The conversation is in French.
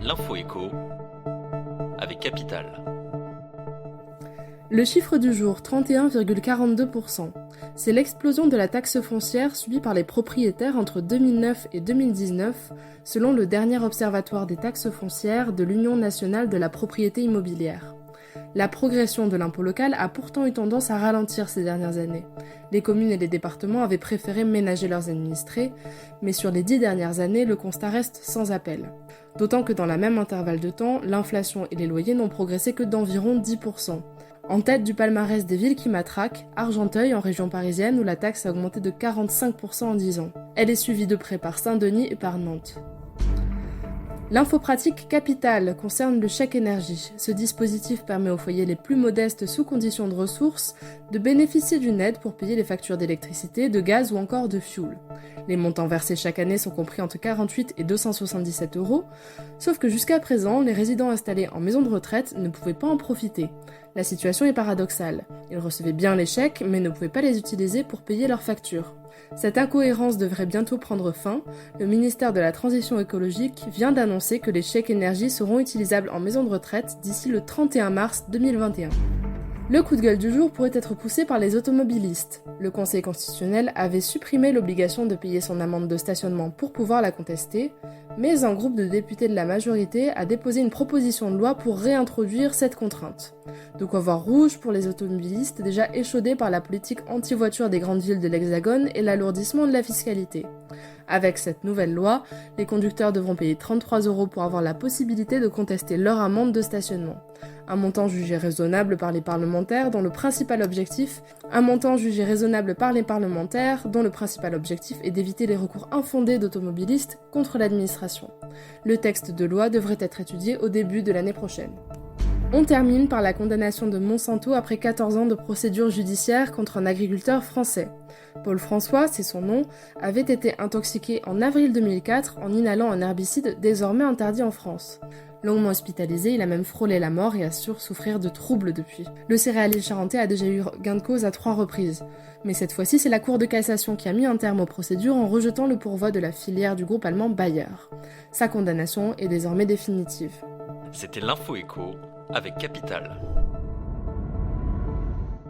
L'info écho avec Capital. Le chiffre du jour, 31,42%. C'est l'explosion de la taxe foncière subie par les propriétaires entre 2009 et 2019, selon le dernier observatoire des taxes foncières de l'Union nationale de la propriété immobilière. La progression de l'impôt local a pourtant eu tendance à ralentir ces dernières années. Les communes et les départements avaient préféré ménager leurs administrés, mais sur les 10 dernières années, le constat reste sans appel. D'autant que dans la même intervalle de temps, l'inflation et les loyers n'ont progressé que d'environ 10%. En tête du palmarès des villes qui matraquent, Argenteuil en région parisienne où la taxe a augmenté de 45% en 10 ans. Elle est suivie de près par Saint-Denis et par Nantes. L'info pratique Capital concerne le chèque énergie. Ce dispositif permet aux foyers les plus modestes sous conditions de ressources de bénéficier d'une aide pour payer les factures d'électricité, de gaz ou encore de fioul. Les montants versés chaque année sont compris entre 48 et 277 €, sauf que jusqu'à présent, les résidents installés en maison de retraite ne pouvaient pas en profiter. La situation est paradoxale. Ils recevaient bien les chèques, mais ne pouvaient pas les utiliser pour payer leurs factures. Cette incohérence devrait bientôt prendre fin. Le ministère de la Transition écologique vient d'annoncer que les chèques énergie seront utilisables en maison de retraite d'ici le 31 mars 2021. Le coup de gueule du jour pourrait être poussé par les automobilistes. Le Conseil constitutionnel avait supprimé l'obligation de payer son amende de stationnement pour pouvoir la contester, mais un groupe de députés de la majorité a déposé une proposition de loi pour réintroduire cette contrainte. De quoi voir rouge pour les automobilistes déjà échaudés par la politique anti-voiture des grandes villes de l'Hexagone et l'alourdissement de la fiscalité. Avec cette nouvelle loi, les conducteurs devront payer 33 € pour avoir la possibilité de contester leur amende de stationnement. Un montant jugé raisonnable par les parlementaires dont le principal objectif est d'éviter les recours infondés d'automobilistes contre l'administration. Le texte de loi devrait être étudié au début de l'année prochaine. On termine par la condamnation de Monsanto après 14 ans de procédure judiciaire contre un agriculteur français. Paul François, c'est son nom, avait été intoxiqué en avril 2004 en inhalant un herbicide désormais interdit en France. Longuement hospitalisé, il a même frôlé la mort et assure souffrir de troubles depuis. Le céréalier charentais a déjà eu gain de cause à 3 reprises. Mais cette fois-ci, c'est la Cour de cassation qui a mis un terme aux procédures en rejetant le pourvoi de la filière du groupe allemand Bayer. Sa condamnation est désormais définitive. C'était l'info écho avec Capital.